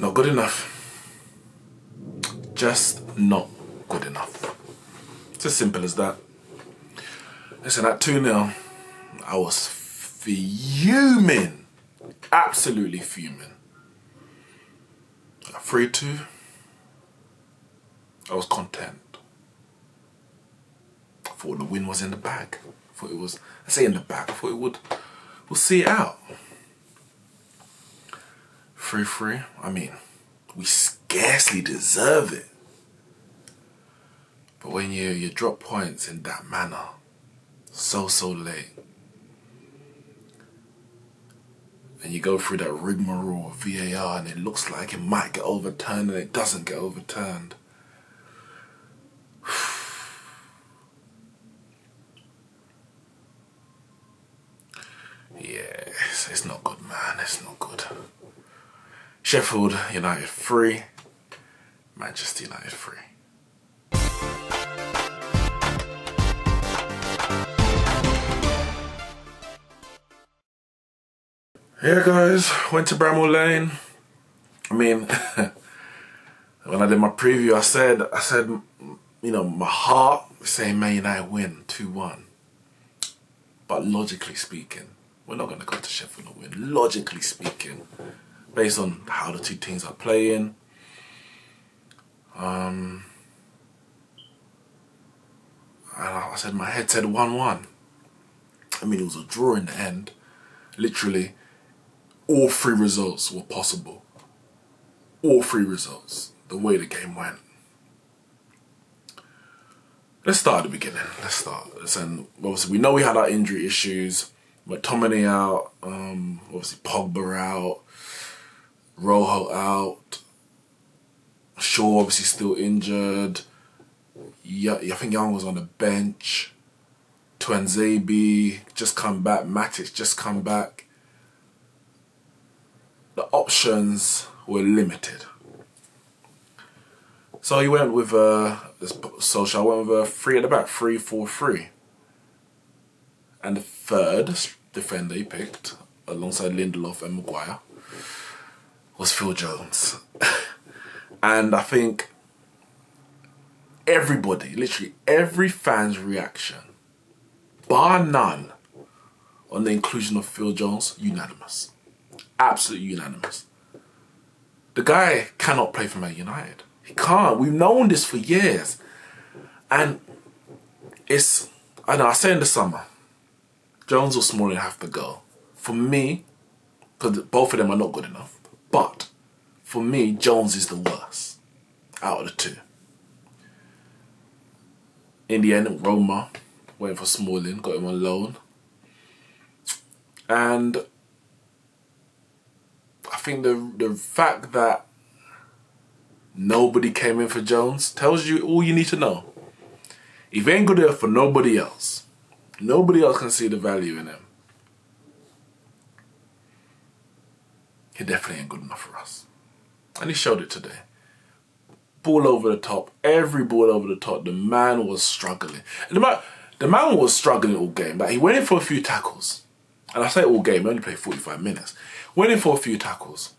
Not good enough. Just not good enough. It's as simple as that. Listen, at 2-0, I was fuming. Absolutely fuming. At 3-2, I was content. I thought the win was in the bag. I thought it was, I say in the bag, I thought we'll see it out. 3-3, I mean, we scarcely deserve it. But when you drop points in that manner, so late, and you go through that rigmarole of VAR and it looks like it might get overturned and it doesn't get overturned. Yeah, it's not good, man. It's not good. Sheffield United 3, Manchester United 3. Yeah, guys, went to Bramall Lane. I mean, when I did my preview, I said, you know, my heart was saying Man United win 2-1. But logically speaking, we're not going to go to Sheffield and win. Logically speaking, based on how the two teams are playing. And I said, my head said 1-1. I mean, it was a draw in the end. Literally, all three results were possible. All three results, the way the game went. Let's start at the beginning. Let's start. And obviously, we know we had our injury issues. McTominay out, obviously Pogba out, Rojo out, Shaw obviously still injured. Yeah, I think Young was on the bench. Tuanzebe just come back. Matic just come back. The options were limited. So he went with Solskjaer went with a 3 at the back, 3-4-3. And the third defender he picked, alongside Lindelof and Maguire, was Phil Jones. And I think everybody, literally every fan's reaction, bar none, on the inclusion of Phil Jones, unanimous. Absolutely unanimous. The guy cannot play for Man United. He can't. We've known this for years. And it's, I know, I say in the summer, Jones or Smalling have to go. For me, because both of them are not good enough, but for me, Jones is the worst out of the two. In the end, Roma went for Smalling, got him on loan. And I think the fact that nobody came in for Jones tells you all you need to know. If he ain't good enough for nobody else can see the value in him, he definitely ain't good enough for us. And he showed it today. Ball over the top, every ball over the top. The man was struggling. And the man was struggling all game. Like, he went in for a few tackles. And I say all game, he only played 45 minutes. Went in for a few tackles.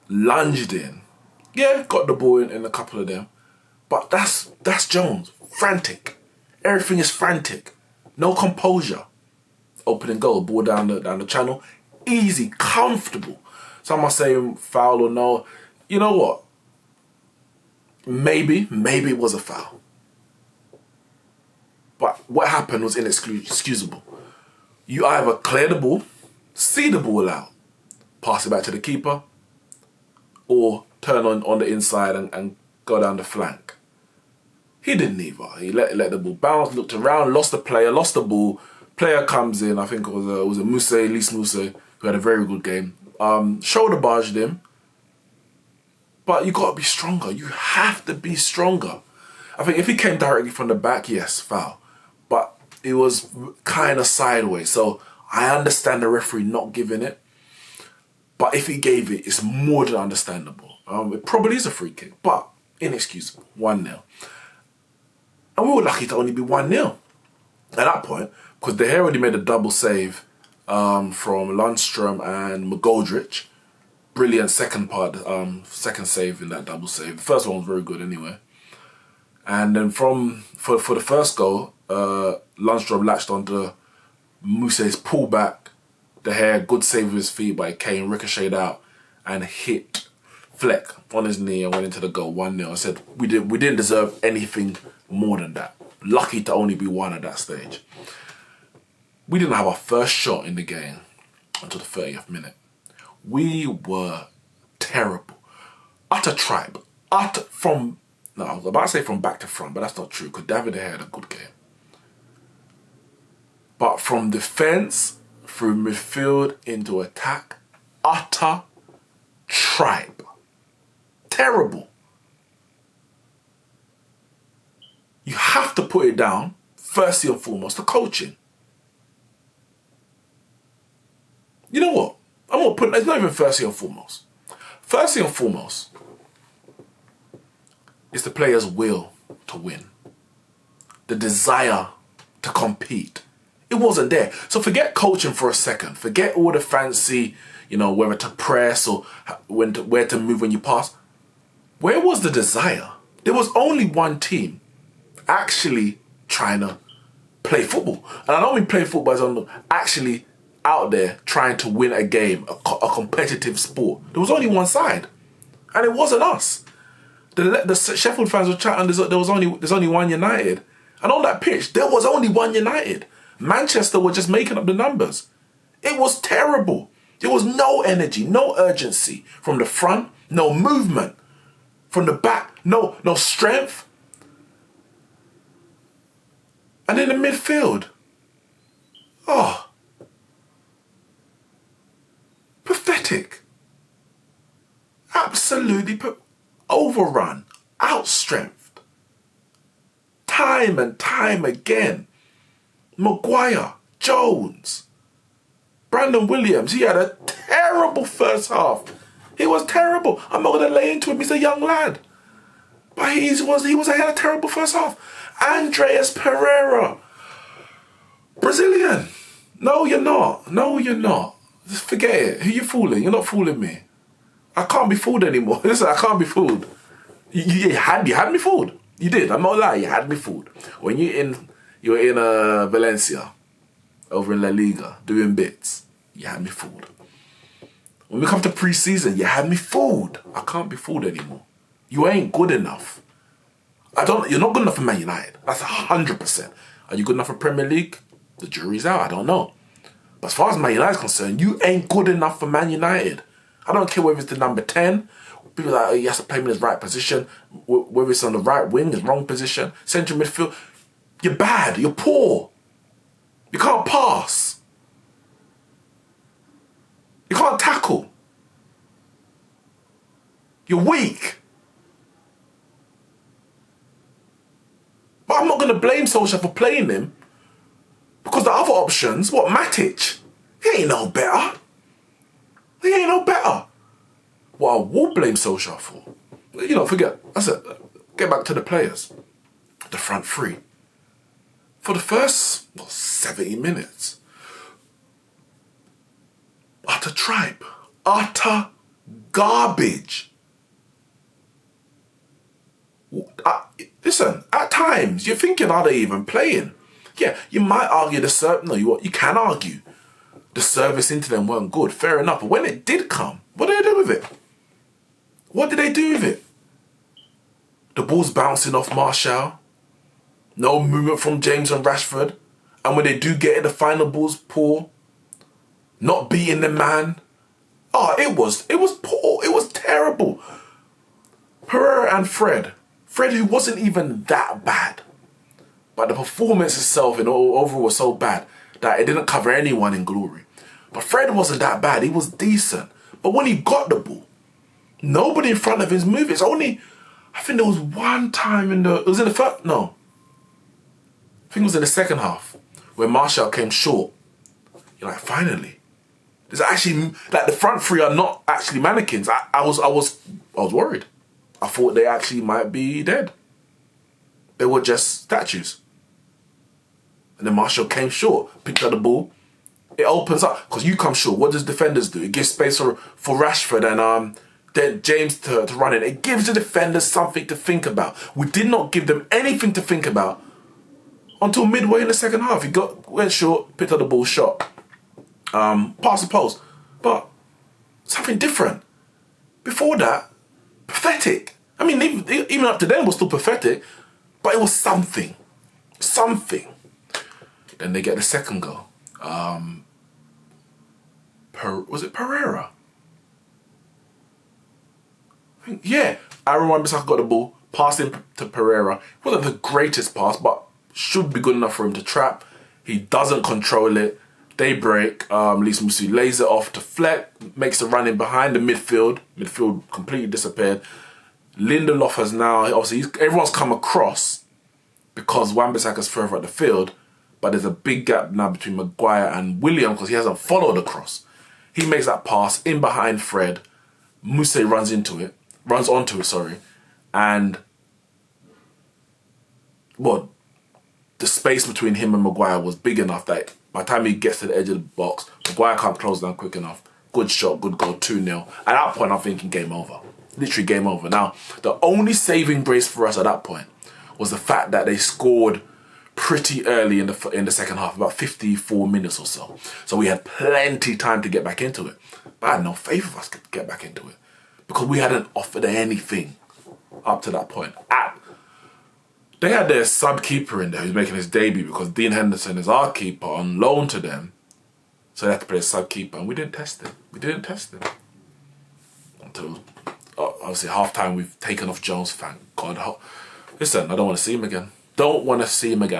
Lunged in. Yeah, got the ball in a couple of them. But that's Jones. Frantic. Everything is frantic. No composure. Opening goal, ball down the channel. Easy, comfortable. Some are saying foul or no. You know what? Maybe it was a foul. But what happened was inexcusable. You either clear the ball, see the ball out, pass it back to the keeper, or turn on the inside and go down the flank. He didn't either. He let the ball bounce, looked around, lost the player, lost the ball. Player comes in, I think it was a Lys Mousset, who had a very good game. Shoulder barged him. But you got to be stronger. You have to be stronger. I think if he came directly from the back, yes, foul. But it was kind of sideways. So I understand the referee not giving it. But if he gave it, it's more than understandable. It probably is a free kick, but inexcusable. 1-0. And we were lucky to only be 1-0 at that point, because De Gea already made a double save from Lundstrom and McGoldrick. brilliant second part, second save in that double save. The first one was very good anyway. And then for the first goal, Lundstrom latched onto Muse's pullback. De Gea, good save with his feet, but Kane ricocheted out and hit Fleck on his knee and went into the goal 1-0. I said we didn't deserve anything more than that. Lucky to only be one at that stage. We didn't have our first shot in the game until the 30th minute. We were terrible. Utter tribe. I was about to say from back to front, but that's not true because David De Gea had a good game. But from defence through midfield into attack, utter tribe. Terrible. You have to put it down, firstly and foremost, the coaching. You know what? I'm going to put, it's not even firstly and foremost. Firstly and foremost, it's the player's will to win. The desire to compete. It wasn't there. So forget coaching for a second. Forget all the fancy, whether to press or where to move when you pass. Where was the desire? There was only one team actually trying to play football. And I don't mean play football as actually out there trying to win a game, a competitive sport. There was only one side. And it wasn't us. The Sheffield fans were chatting, there's only one United. And on that pitch, there was only one United. Manchester were just making up the numbers. It was terrible. There was no energy, no urgency from the front, no movement. From the back, no strength. And in the midfield, pathetic. Absolutely overrun, outstrengthed. Time and time again. Maguire, Jones, Brandon Williams, he had a terrible first half. He was terrible. I'm not going to lay into him. He's a young lad. But he had a terrible first half. Andreas Pereira. Brazilian. No, you're not. No, you're not. Just forget it. Who you fooling? You're not fooling me. I can't be fooled anymore. Listen, I can't be fooled. You had me fooled. You did. I'm not lying. You had me fooled. When you were in Valencia, over in La Liga, doing bits, you had me fooled. When we come to pre-season, you had me fooled. I can't be fooled anymore. You ain't good enough. You're not good enough for Man United. That's 100%. Are you good enough for Premier League? The jury's out. I don't know. But as far as Man United is concerned, you ain't good enough for Man United. I don't care whether it's the number 10. People are like, he has to play him in his right position. Whether it's on the right wing, his wrong position. Central midfield. You're bad. You're poor. You can't pass. You can't tackle. You're weak. But I'm not going to blame Solskjaer for playing him because the other options, Matic? He ain't no better. He ain't no better. What I will blame Solskjaer for, forget. That's it. Get back to the players. The front three. For the first 70 minutes, utter tripe, utter garbage. Listen, at times you're thinking, are they even playing? Yeah, you might argue the service. No, you can argue the service into them weren't good. Fair enough. But when it did come, what did they do with it? What did they do with it? The ball's bouncing off Martial. No movement from James and Rashford. And when they do get it, the final ball's poor. Not beating the man. It was poor. It was terrible. Pereira and Fred, who wasn't even that bad. But the performance itself and overall was so bad that it didn't cover anyone in glory. But Fred wasn't that bad. He was decent. But when he got the ball, nobody in front of him is moving. It's only, I think there was one time it was in the first, no. I think it was in the second half where Martial came short. You're like, finally. There's actually, the front three are not actually mannequins. I was worried. I thought they actually might be dead. They were just statues. And then Martial came short, picked up the ball, It opens up because you come short. What does defenders do? It gives space for Rashford and then James to run in. It gives the defenders something to think about. We did not give them anything to think about until midway in the second half. He went short, picked up the ball, shot, past the post, but something different. Before that, pathetic. I mean, even up to then was still pathetic, but it was something. Then they get the second goal. Was it Pereira? Yeah, Aaron Wan-Bissaka got the ball, passed him to Pereira. Wasn't the greatest pass, but should be good enough for him to trap. He doesn't control it. They break. Neeks Match lays it off to Fleck, makes a run in behind the midfield. Midfield completely disappeared. Lindelof has now, obviously, everyone's come across because Wan-Bissaka's further up the field, but there's a big gap now between Maguire and William because he hasn't followed the cross. He makes that pass in behind Fred. Mousse runs onto it, and well, the space between him and Maguire was big enough that by the time he gets to the edge of the box, Maguire can't close down quick enough. Good shot, good goal, 2-0. At that point, I'm thinking game over. Literally game over. Now, the only saving grace for us at that point was the fact that they scored pretty early in the second half, about 54 minutes or so. So we had plenty time to get back into it. But I had no faith of us to get back into it because we hadn't offered anything up to that point. They had their sub-keeper in there who's making his debut because Dean Henderson is our keeper on loan to them. So they had to play a sub-keeper, and we didn't test him. Until, obviously, half-time we've taken off Jones, thank God. Listen, I don't want to see him again.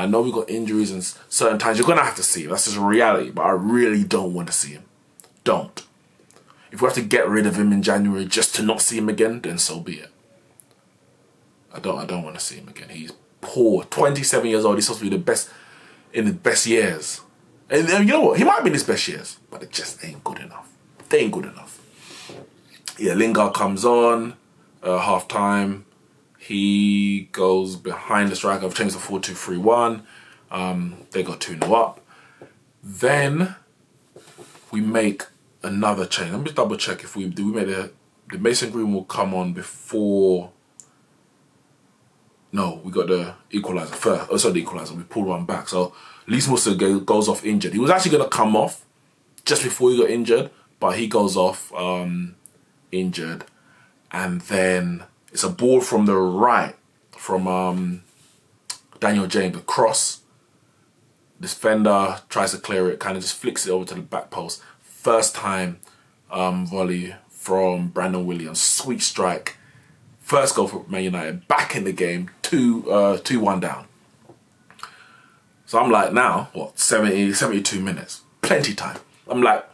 I know we've got injuries and certain times. You're going to have to see him. That's just a reality. But I really don't want to see him. Don't. If we have to get rid of him in January just to not see him again, then so be it. I don't want to see him again. He's poor. 27 years old. He's supposed to be the best in his best years. And you know what? He might be in his best years, but it just ain't good enough. They ain't good enough. Yeah, Lingard comes on half time. He goes behind the striker. I've changed to 4-2-3-1. They got 2-0 up. Then we make another change. Let me just double check if we make the Mason Green will come on before. No, we got the equaliser first. Oh, sorry, the equaliser. We pulled one back. So Neeks Match goes off injured. He was actually going to come off just before he got injured, but he goes off injured. And then it's a ball from the right from Daniel James, a cross. Defender tries to clear it, kind of just flicks it over to the back post. First time volley from Brandon Williams. Sweet strike. First goal for Man United. Back in the game. 2-1 down. So I'm like, now, what, 72 minutes. Plenty time. I'm like,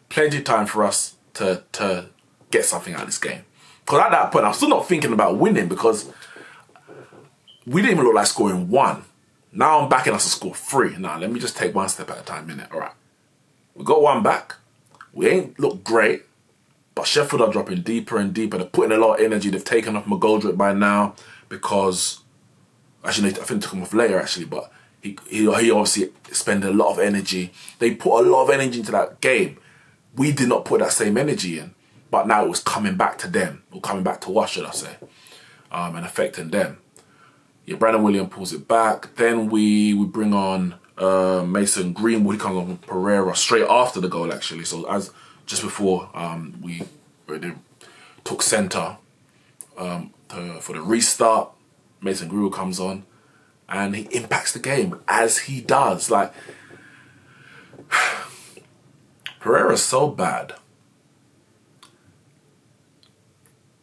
plenty time for us to get something out of this game. Because at that point, I'm still not thinking about winning because we didn't even look like scoring 1. Now I'm backing us to score 3. Now, let me just take one step at a time, innit? All right. We got 1 back. We ain't looked great. But Sheffield are dropping deeper and deeper. They're putting a lot of energy. They've taken off McGoldrick by now because... Actually, I think they took him off later, actually. But he obviously spent a lot of energy. They put a lot of energy into that game. We did not put that same energy in. But now it was coming back to them. Or coming back to us, should I say. And affecting them. Yeah, Brandon Williams pulls it back. Then we bring on Mason Greenwood. He comes on with Pereira straight after the goal, actually. So just before we took centre for the restart, Mason Greenwood comes on and he impacts the game as he does. Like, Pereira's so bad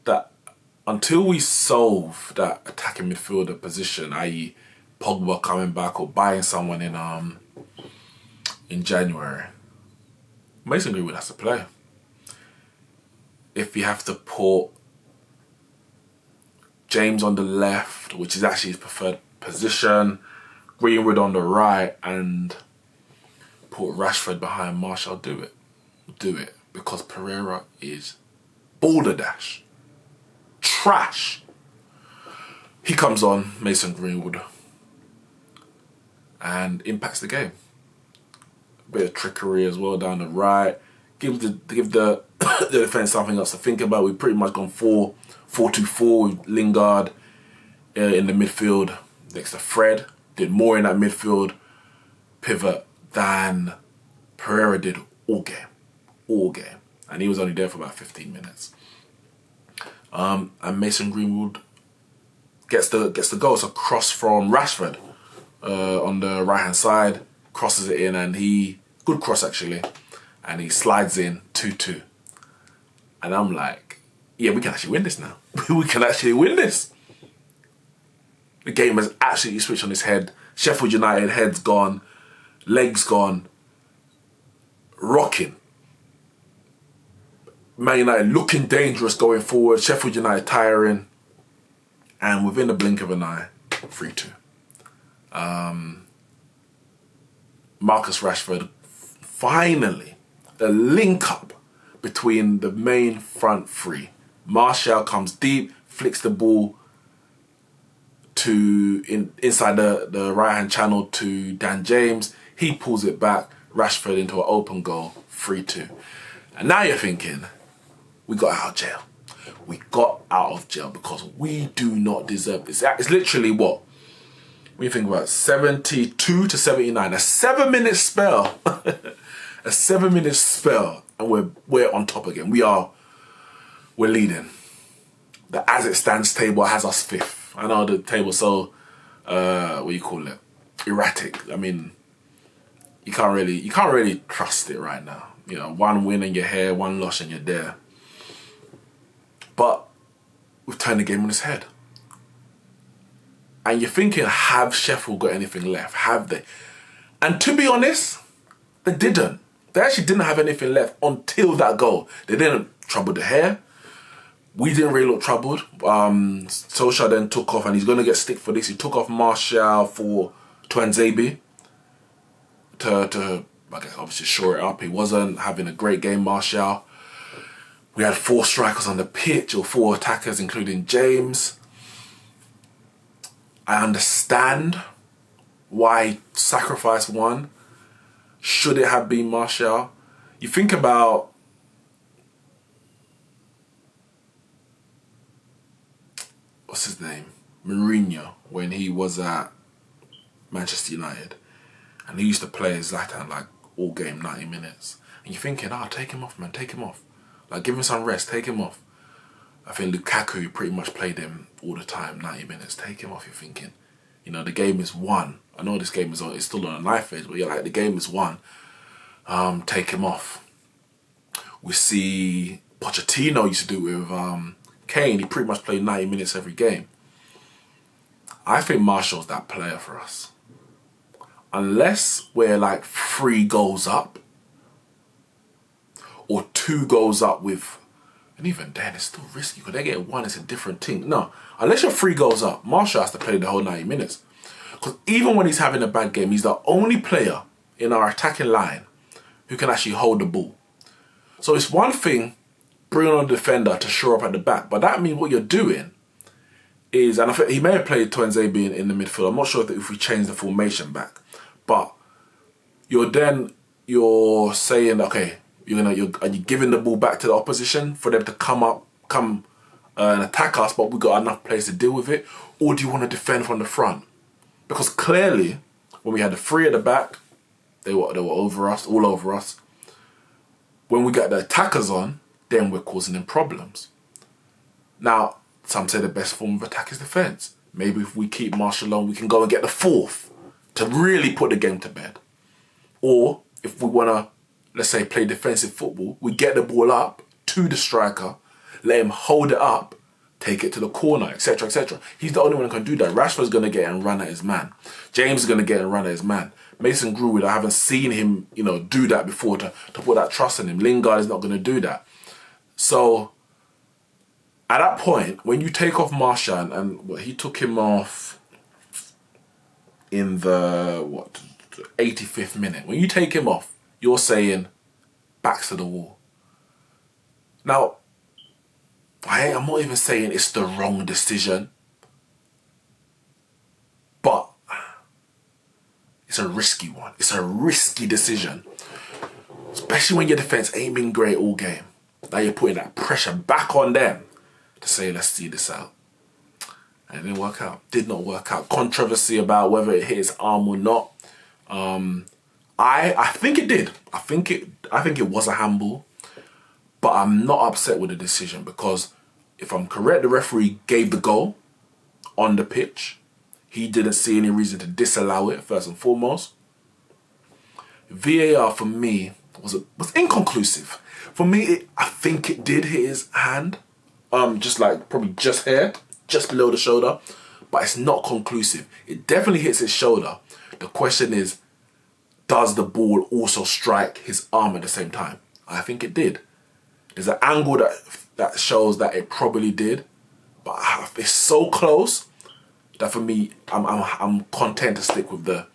that until we solve that attacking midfielder position, i.e. Pogba coming back or buying someone in January, Mason Greenwood has to play. If you have to put James on the left, which is actually his preferred position, Greenwood on the right, and put Rashford behind Martial, do it. Do it. Because Pereira is balderdash. Trash. He comes on, Mason Greenwood, and impacts the game. bit of trickery as well down the right. Give the the defence something else to think about. We've pretty much gone 4-4-2-4 with Lingard in the midfield next to Fred. Did more in that midfield pivot than Pereira did all game, and he was only there for about 15 minutes. And Mason Greenwood gets the goal. It's a cross from Rashford on the right hand side, crosses it in, and good cross actually, and he slides in 2-2. And I'm like, yeah, we can actually win this now. We can actually win this. The game has absolutely switched on its head. Sheffield United, head's gone, legs gone, rocking. Man United looking dangerous going forward. Sheffield United tiring. And within the blink of an eye, 3-2. Marcus Rashford, finally, the link up between the main front three. Martial comes deep, flicks the ball inside the right hand channel to Dan James. He pulls it back, Rashford into an open goal, 3-2. And now you're thinking, we got out of jail. We got out of jail because we do not deserve this. It's literally what? When you think about it, 72 to 79, a 7-minute spell. A 7-minute spell, and we're on top again. We're leading. The as it stands table has us 5th. I know the table's so what you call it? Erratic. I mean, you can't really trust it right now. You know, 1 win and you're here, 1 loss and you're there. But we've turned the game on its head. And you're thinking, have Sheffield got anything left? Have they? And to be honest, they didn't. They actually didn't have anything left until that goal. They didn't trouble the hair. We didn't really look troubled. Solskjaer then took off, and he's going to get stick for this. He took off Martial for Tuanzebe to I guess, obviously shore it up. He wasn't having a great game, Martial. We had 4 strikers on the pitch, or 4 attackers, including James. I understand why sacrifice 1. Should it have been Martial? You think about what's his name? Mourinho, when he was at Manchester United. And he used to play Zlatan like all game, 90 minutes. And you're thinking, take him off, man, take him off. Like, give him some rest, take him off. I think Lukaku pretty much played him all the time, 90 minutes. Take him off, you're thinking. You know, the game is won. I know this game it's still on a knife edge, but you're like, the game is won. Take him off. We see Pochettino used to do it with Kane. He pretty much played 90 minutes every game. I think Martial's that player for us. Unless we're like 3 goals up, or 2 goals up with, and even then it's still risky because they get 1, it's a different thing. No, unless you're 3 goals up, Martial has to play the whole 90 minutes. Because even when he's having a bad game, he's the only player in our attacking line who can actually hold the ball. So it's one thing bringing on a defender to shore up at the back, but that means what you're doing is, and I think he may have played Tuanzebe in the midfield. I'm not sure if we change the formation back, but you're saying, okay, are you giving the ball back to the opposition for them to come and attack us, but we've got enough players to deal with it? Or do you want to defend from the front? Because clearly, when we had the 3 at the back, they were over us, all over us. When we got the attackers on, then we're causing them problems. Now, some say the best form of attack is defence. Maybe if we keep Martial on, we can go and get the 4th to really put the game to bed. Or if we want to, let's say, play defensive football, we get the ball up to the striker, let him hold it up, take it to the corner, etc., etc. He's the only one who can do that. Rashford's going to get and run at his man. James is going to get and run at his man. Mason Greenwood, I haven't seen him, do that before to put that trust in him. Lingard is not going to do that. So, at that point, when you take off Martial, and he took him off in the 85th minute. When you take him off, you're saying backs to the wall. Now, I'm not even saying it's the wrong decision, but It's a risky one. It's a risky decision. Especially when your defence ain't been great all game. Now you're putting that pressure back on them to say, let's see this out. And it didn't work out. Did not work out. Controversy about whether it hit his arm or not. I think it did. I think it was a handball. But I'm not upset with the decision because if I'm correct, the referee gave the goal on the pitch. He didn't see any reason to disallow it, first and foremost. VAR for me was inconclusive. For me, I think it did hit his hand. Just like probably just here, just below the shoulder. But it's not conclusive. It definitely hits his shoulder. The question is, does the ball also strike his arm at the same time? I think it did. There's an angle that shows that it probably did. But it's so close that for me, I'm content to stick with the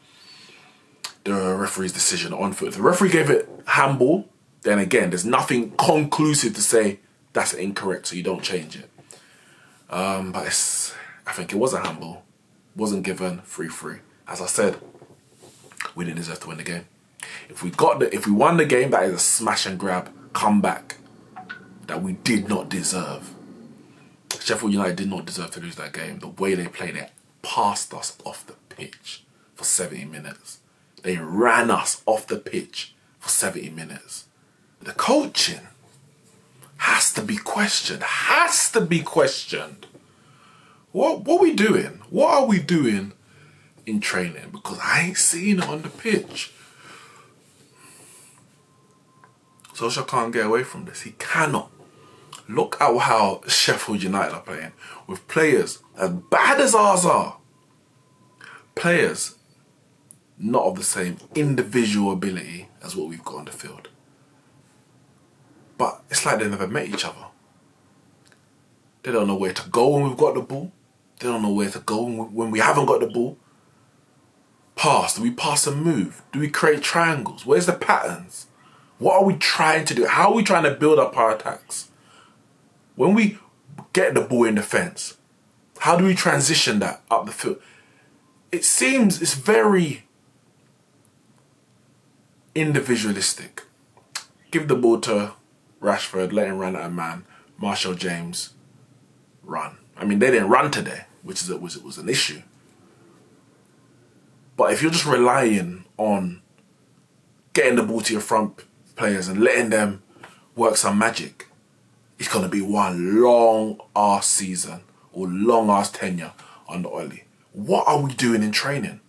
referee's decision on foot. If the referee gave it handball, then again, there's nothing conclusive to say that's incorrect, so you don't change it. But I think it was a handball. Wasn't given 3-3. As I said, we didn't deserve to win the game. If we won the game, that is a smash and grab comeback that we did not deserve. Sheffield United did not deserve to lose that game. The way they played it, passed us off the pitch for 70 minutes. They ran us off the pitch for 70 minutes. The coaching has to be questioned. Has to be questioned. What are we doing? What are we doing in training? Because I ain't seen it on the pitch. Solskjaer can't get away from this. He cannot. Look at how Sheffield United are playing with players as bad as ours are. Players not of the same individual ability as what we've got on the field. But it's like they never met each other. They don't know where to go when we've got the ball. They don't know where to go when we haven't got the ball. Pass. Do we pass and move? Do we create triangles? Where's the patterns? What are we trying to do? How are we trying to build up our attacks? When we get the ball in defence, how do we transition that up the field? It seems it's very individualistic. Give the ball to Rashford, let him run at a man. Marshall James, run. I mean, they didn't run today, which was an issue. But if you're just relying on getting the ball to your front players and letting them work some magic, it's going to be one long-ass season or long-ass tenure under Ole. What are we doing in training?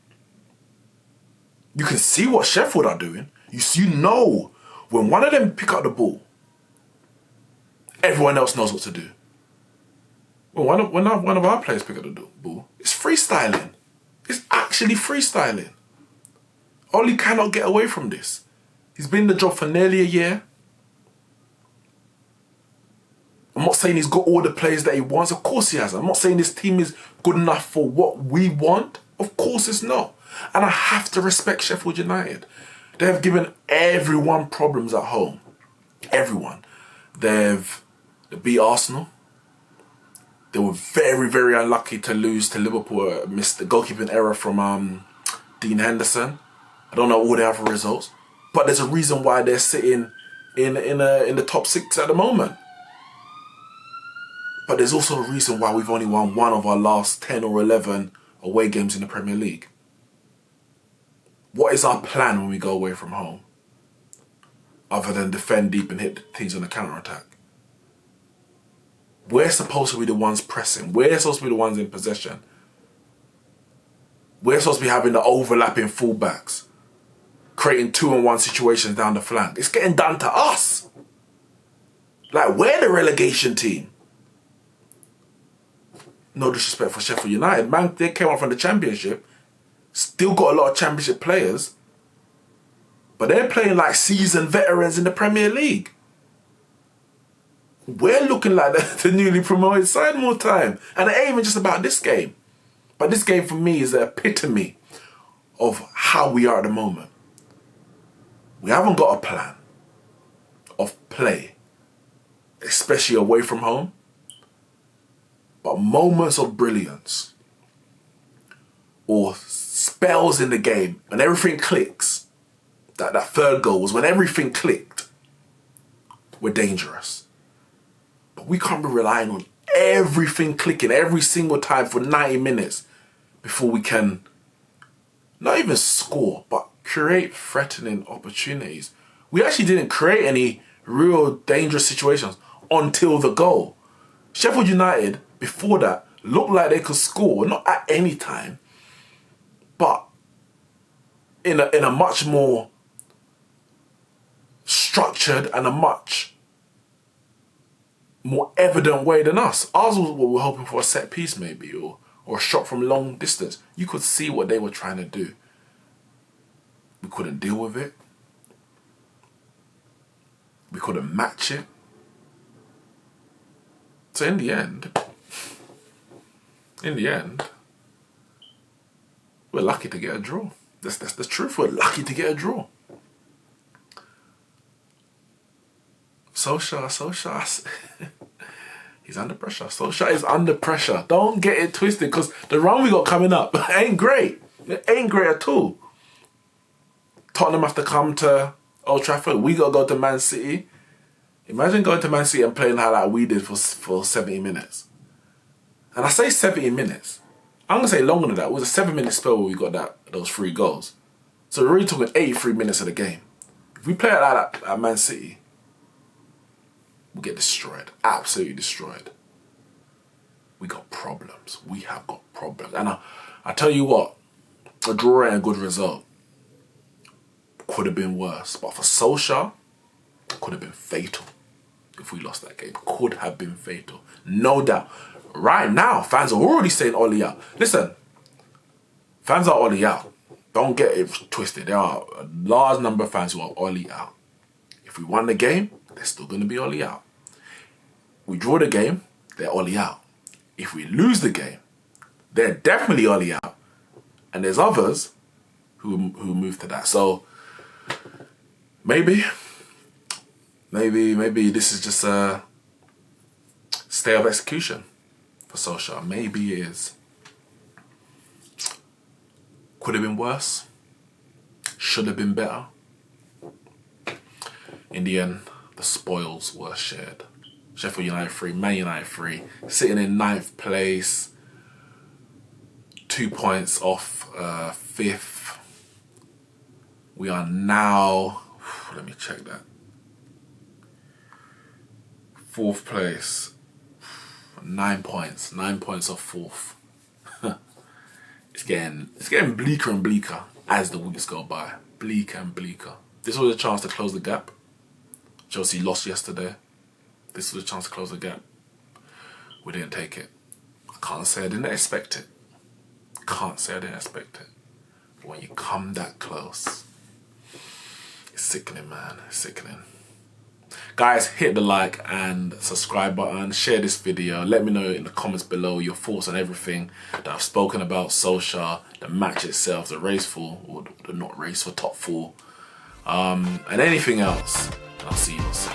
You can see what Sheffield are doing. You know when one of them pick up the ball, everyone else knows what to do. When one of our players pick up the ball, it's freestyling. It's actually freestyling. Ole cannot get away from this. He's been in the job for nearly a year. I'm not saying he's got all the players that he wants. Of course he has. I'm not saying this team is good enough for what we want. Of course it's not. And I have to respect Sheffield United. They have given everyone problems at home. Everyone. They beat Arsenal. They were very, very unlucky to lose to Liverpool. Missed the goalkeeping error from Dean Henderson. I don't know all the other results. But there's a reason why they're sitting in the top 6 at the moment. But there's also a reason why we've only won one of our last 10 or 11 away games in the Premier League. What is our plan when we go away from home? Other than defend deep and hit teams on the counter-attack. We're supposed to be the ones pressing. We're supposed to be the ones in possession. We're supposed to be having the overlapping fullbacks. Creating 2-on-1 situations down the flank. It's getting done to us. Like, we're the relegation team. No disrespect for Sheffield United. Man, they came up from the Championship. Still got a lot of Championship players. But they're playing like seasoned veterans in the Premier League. We're looking like the newly promoted side more time. And it ain't even just about this game. But this game for me is the epitome of how we are at the moment. We haven't got a plan of play, especially away from home. But moments of brilliance or spells in the game, when everything clicks, that third goal was when everything clicked, we're dangerous. But we can't be relying on everything clicking every single time for 90 minutes before we can not even score, but create threatening opportunities. We actually didn't create any real dangerous situations until the goal. Sheffield United, before that, looked like they could score, not at any time, but in a much more structured and a much more evident way than us. Ours was what we were hoping for, a set piece maybe, or a shot from long distance. You could see what they were trying to do. We couldn't deal with it. We couldn't match it. So in the end, we're lucky to get a draw. That's the truth. We're lucky to get a draw. Solskjaer, he's under pressure. Solskjaer is under pressure. Don't get it twisted, because the run we got coming up ain't great. It ain't great at all. Tottenham have to come to Old Trafford. We got to go to Man City. Imagine going to Man City and playing like we did for 70 minutes. And I say 70 minutes. I'm going to say longer than that. It was a 7-minute spell where we got those 3 goals. So we're really talking 83 minutes of the game. If we play like that at Man City, we'll get destroyed. Absolutely destroyed. We got problems. We have got problems. And I tell you what, a draw ain't a good result. Could have been worse. But for Solskjaer, could have been fatal. If we lost that game, could have been fatal. No doubt. Right now, fans are already saying Ole Out. Listen, fans are Ole Out. Don't get it twisted. There are a large number of fans who are Ole Out. If we won the game, they're still going to be Ole Out. We draw the game, they're Ole Out. If we lose the game, they're definitely Ole Out. And there's others who move to that. So maybe this is just a stay of execution for Solskjaer. Maybe it is. Could have been worse. Should have been better. In the end, the spoils were shared. Sheffield United 3, Man United 3, sitting in 9th place, 2 points off 5th. We are now, let me check that, 4th place, 9 points off 4th. It's getting bleaker and bleaker as the weeks go by. Bleaker and bleaker. This was a chance to close the gap. Chelsea lost yesterday. This was a chance to close the gap. We didn't take it. I can't say I didn't expect it. Can't say I didn't expect it. But when you come that close, it's sickening, man. It's sickening. Guys, hit the like and subscribe button. Share this video. Let me know in the comments below your thoughts on everything that I've spoken about. Solskjaer, the match itself, the race for, or the not race for top 4, and anything else. I'll see you all soon.